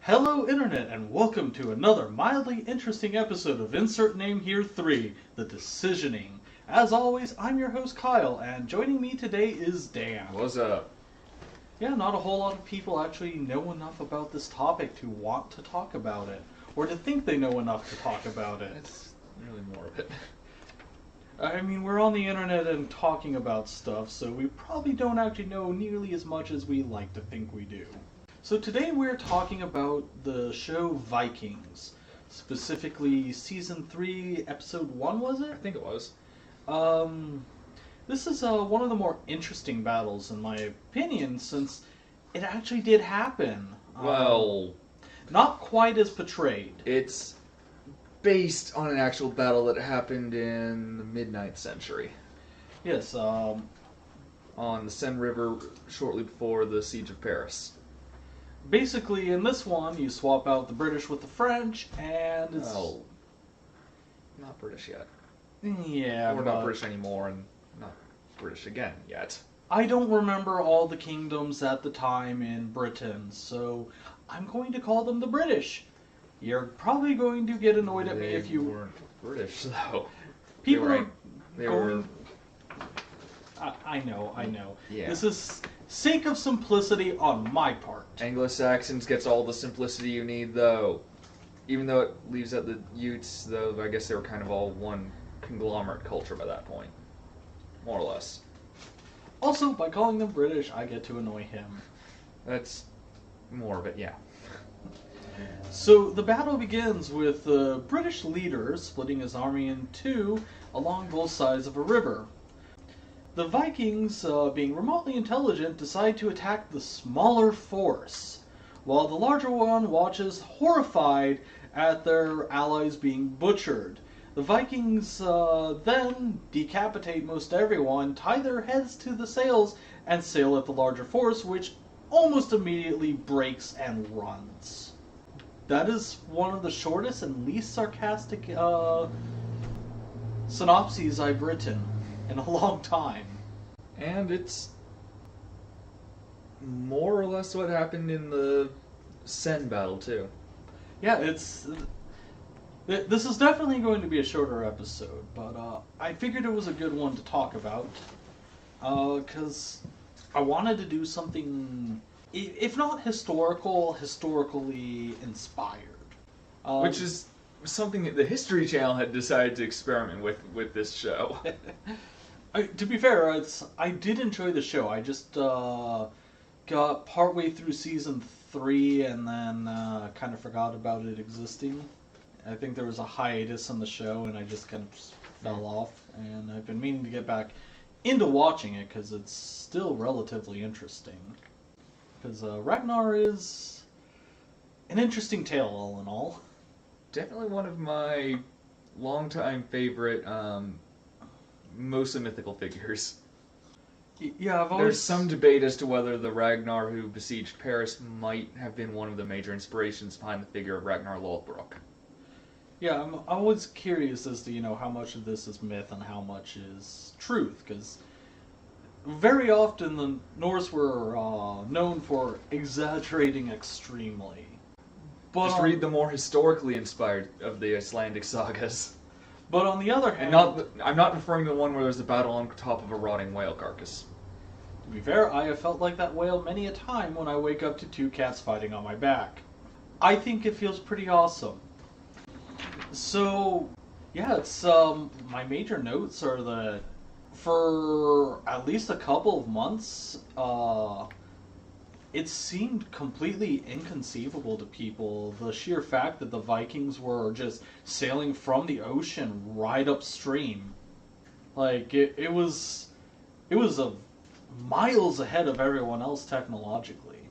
Hello Internet and welcome to another mildly interesting episode of Insert Name Here 3, The Decisioning. As always, I'm your host Kyle, and joining me today is Dan. What's up? Yeah, not a whole lot of people actually know enough about this topic to want to talk about it, or to think they know enough to talk about it. It's really more of it. I mean, we're on the internet and talking about stuff, so we probably don't actually know nearly as much as we like to think we do. So today we're talking about the show Vikings, specifically Season 3, Episode 1, was it? I think it was. This is one of the more interesting battles, in my opinion, since it actually did happen. Well, not quite as portrayed. it's based on an actual battle that happened in the mid-9th century Yes, on the Seine River shortly before the Siege of Paris. basically in this one you swap out the British with the French, and it's... Well, not British yet. Yeah, We're not British anymore, and not British again yet. I don't remember all the kingdoms at the time in Britain, so I'm going to call them the British. You're probably going to get annoyed at me if you... They weren't British, though. People are They going... were... I know. Yeah. This is sake of simplicity on my part. Anglo-Saxons gets all the simplicity you need, though. Even though it leaves out the Utes, though, I guess they were kind of all one conglomerate culture by that point. More or less. Also, by calling them British, I get to annoy him. That's more of it, yeah. So the battle begins with the British leader splitting his army in two along both sides of a river. The Vikings, being remotely intelligent, decide to attack the smaller force, while the larger one watches horrified at their allies being butchered. The Vikings then decapitate most everyone, tie their heads to the sails, and sail at the larger force, which almost immediately breaks and runs. That is one of the shortest and least sarcastic synopses I've written in a long time. And it's more or less what happened in the Seine battle, too. Yeah, it's... This is definitely going to be a shorter episode, but I figured it was a good one to talk about, because I wanted to do something, if not historical, historically inspired. Which is something that the History Channel had decided to experiment with this show. To be fair, I did enjoy the show. I just got partway through season 3 and then kind of forgot about it existing. I think there was a hiatus on the show and I just kind of fell off. And I've been meaning to get back into watching it because it's still relatively interesting. Because Ragnar is an interesting tale, all in all. Definitely one of my longtime favorite, mostly mythical figures. Yeah, There's some debate as to whether the Ragnar who besieged Paris might have been one of the major inspirations behind the figure of Ragnar Lothbrok. Yeah, I'm always curious as to, how much of this is myth and how much is truth, because very often the Norse were known for exaggerating extremely. But Just read the more historically inspired of the Icelandic sagas. But on the other hand... I'm not referring to the one where there's a battle on top of a rotting whale carcass. To be fair, I have felt like that whale many a time when I wake up to two cats fighting on my back. I think it feels pretty awesome. So, yeah, it's, my major notes are that for at least a couple of months, it seemed completely inconceivable to people, the sheer fact that the Vikings were just sailing from the ocean right upstream. Like, it was miles ahead of everyone else technologically.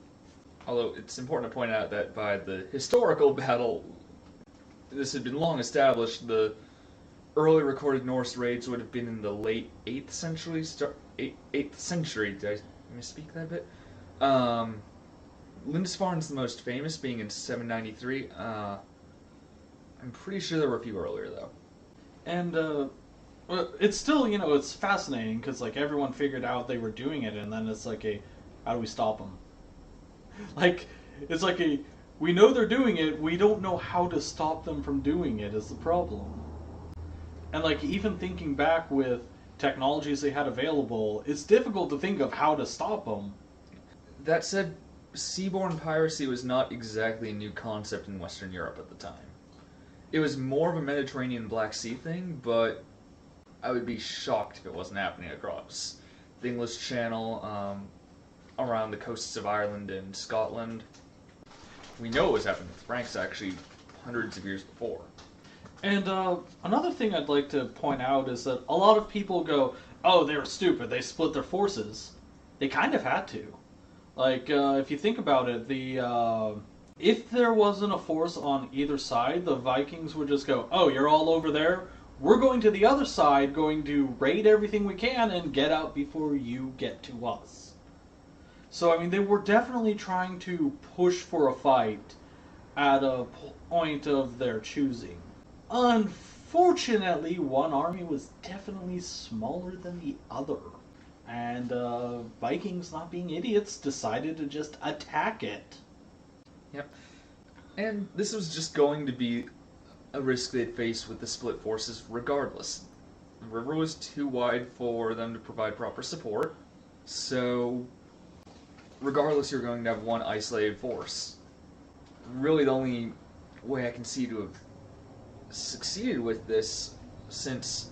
Although it's important to point out that by the historical battle, this had been long established, the early recorded Norse raids would have been in the late 8th century, 8th century, did I misspeak that bit? Lindisfarne's the most famous, being in 793. I'm pretty sure there were a few earlier, though. And, it's still, it's fascinating, because, everyone figured out they were doing it, and then it's how do we stop them? It's like we know they're doing it, we don't know how to stop them from doing it is the problem. And like even thinking back with technologies they had available, it's difficult to think of how to stop them. That said, seaborne piracy was not exactly a new concept in Western Europe at the time. It was more of a Mediterranean Black Sea thing, but I would be shocked if it wasn't happening across the English Channel, around the coasts of Ireland and Scotland. We know it was happening with the Franks actually hundreds of years before. And another thing I'd like to point out is that a lot of people go, oh, they were stupid, they split their forces. They kind of had to. Like, if you think about it, if there wasn't a force on either side, the Vikings would just go, oh, you're all over there? We're going to the other side, going to raid everything we can and get out before you get to us. So, I mean, they were definitely trying to push for a fight at a point of their choosing. Unfortunately, one army was definitely smaller than the other. And Vikings, not being idiots, decided to just attack it. Yep. And this was just going to be a risk they'd face with the split forces regardless. The river was too wide for them to provide proper support, so regardless you're going to have one isolated force. Really the only way I can see to have succeeded with this, since,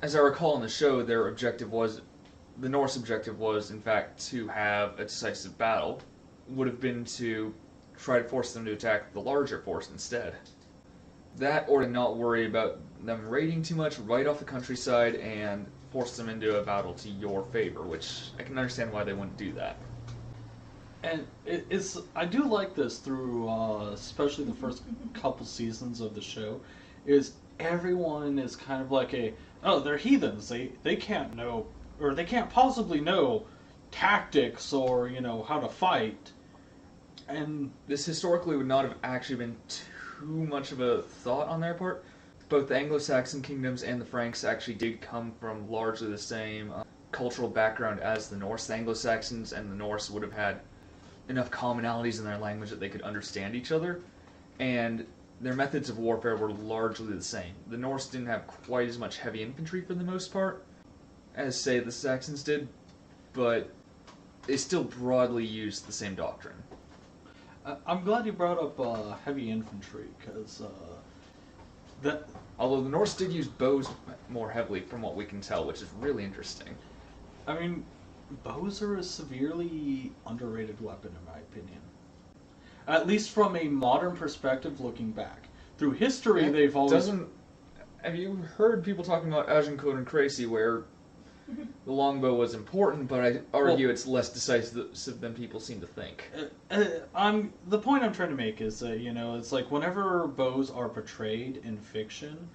as I recall in the show, the Norse objective was, in fact, to have a decisive battle, would have been to try to force them to attack the larger force instead. That, or to not worry about them raiding too much right off the countryside and force them into a battle to your favor, which I can understand why they wouldn't do that. And I do like this through, especially the first couple seasons of the show, is everyone is kind of like they're heathens, they can't know, or they can't possibly know tactics or, how to fight. And this historically would not have actually been too much of a thought on their part. Both the Anglo-Saxon kingdoms and the Franks actually did come from largely the same cultural background as the Norse. The Anglo-Saxons and the Norse would have had enough commonalities in their language that they could understand each other, and their methods of warfare were largely the same. The Norse didn't have quite as much heavy infantry for the most part as, say, the Saxons did, but they still broadly used the same doctrine. I'm glad you brought up heavy infantry, because although the Norse did use bows more heavily from what we can tell, which is really interesting. I mean, bows are a severely underrated weapon, in my opinion. At least from a modern perspective, looking back. Through history, they've always... Have you heard people talking about Agincourt and Crecy, where the longbow was important, but I argue it's less decisive than people seem to think. The point I'm trying to make is that, it's like whenever bows are portrayed in fiction,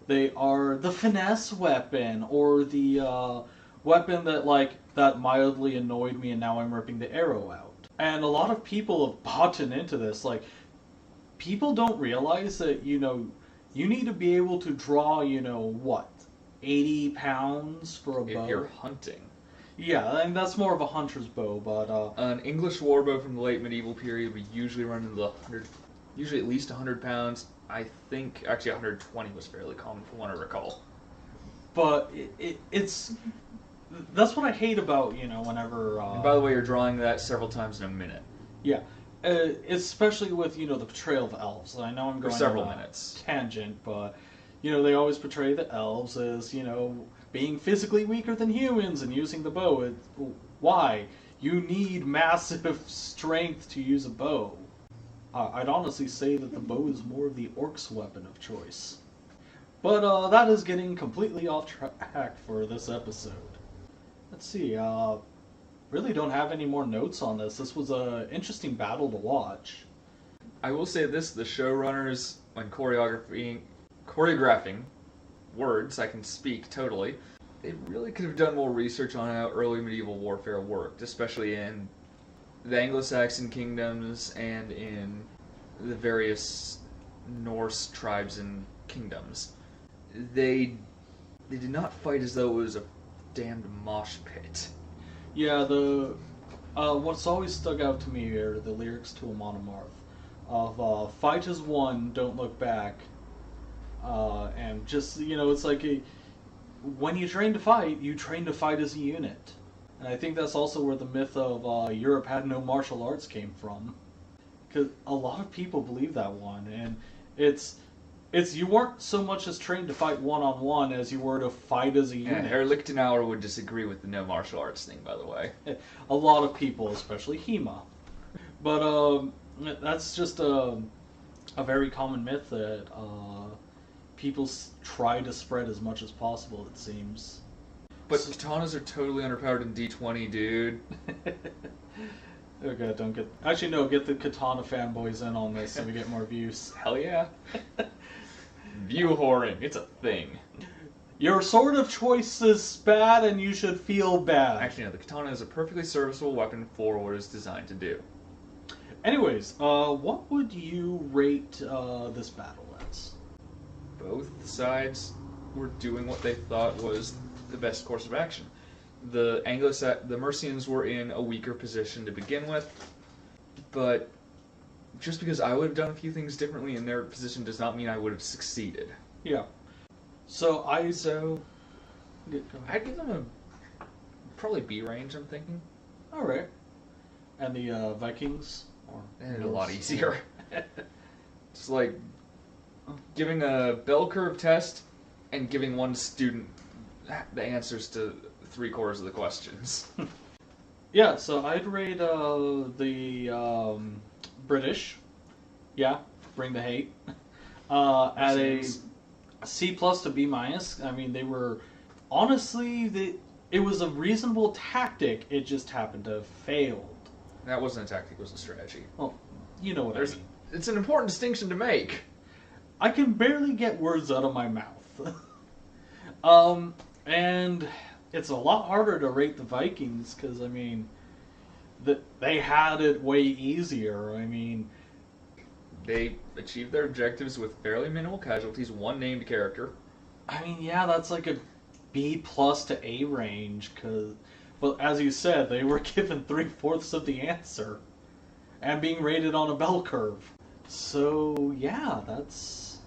they are the finesse weapon, or the weapon that mildly annoyed me and now I'm ripping the arrow out. And a lot of people have bought into this. Like, people don't realize that, you need to be able to draw, 80 pounds for a bow. If you're hunting. Yeah, and that's more of a hunter's bow, but... An English warbow from the late medieval period would usually run into the 100... Usually at least 100 pounds. I think, actually 120 was fairly common from what I recall. But it's... That's what I hate about, whenever... and by the way, you're drawing that several times in a minute. Yeah. Especially with, the portrayal of elves. I know I'm going for several on a minutes. Tangent, but... they always portray the elves as, being physically weaker than humans and using the bow. Why? You need massive strength to use a bow. I'd honestly say that the bow is more of the orc's weapon of choice. But that is getting completely off track for this episode. Let's see, really don't have any more notes on this. This was an interesting battle to watch. I will say this, the showrunners, when choreographing words, I can speak totally. They really could have done more research on how early medieval warfare worked, especially in the Anglo-Saxon kingdoms and in the various Norse tribes and kingdoms. They did not fight as though it was a damned mosh pit. Yeah, what's always stuck out to me are the lyrics to Amon Amarth. of fight as one, don't look back, and just it's like when you train to fight as a unit, and I think that's also where the myth of Europe had no martial arts came from, because a lot of people believe that one, and it's you weren't so much as trained to fight one on one as you were to fight as a unit. And Herr Lichtenauer would disagree with the no martial arts thing, by the way. A lot of people, especially Hema. But that's just a very common myth that people try to spread as much as possible, it seems. But katanas are totally underpowered in D20, dude. Oh god, don't get... Actually, no, get the katana fanboys in on this so we get more views. Hell yeah. View whoring, it's a thing. Your sword of choice is bad and you should feel bad. Actually, no, the katana is a perfectly serviceable weapon for what it's designed to do. Anyways, what would you rate this battle as? Both sides were doing what they thought was the best course of action. The Mercians were in a weaker position to begin with, but just because I would have done a few things differently in their position does not mean I would have succeeded. Yeah. I'd give them a probably B range, I'm thinking. Alright. And the Vikings? And a lot easier. It's like giving a bell curve test and giving one student the answers to 3/4 of the questions. Yeah, so I'd rate the British, yeah, bring the hate, at a C plus to B minus. I mean, they were, honestly, it was a reasonable tactic, it just happened to have failed. That wasn't a tactic, it was a strategy. Well, you know what I mean. It's an important distinction to make. I can barely get words out of my mouth. And it's a lot harder to rate the Vikings, because, I mean, they had it way easier. I mean, they achieved their objectives with fairly minimal casualties, one named character. I mean, yeah, that's like a B plus to A range, but as you said, they were given 3/4 of the answer, and being rated on a bell curve. So, yeah, that's...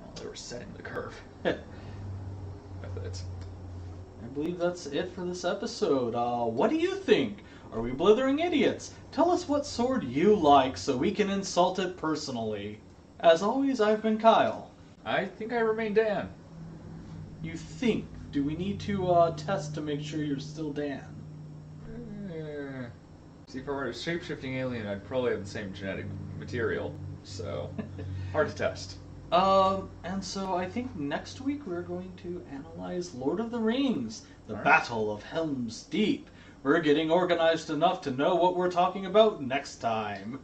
Well, they were setting the curve. With it. I believe that's it for this episode. What do you think? Are we blithering idiots? Tell us what sword you like so we can insult it personally. As always, I've been Kyle. I think I remain Dan. You think? Do we need to test to make sure you're still Dan? See, if I were a shape-shifting alien, I'd probably have the same genetic material, so hard to test. And so I think next week we're going to analyze Lord of the Rings, the Battle of Helm's Deep. We're getting organized enough to know what we're talking about next time.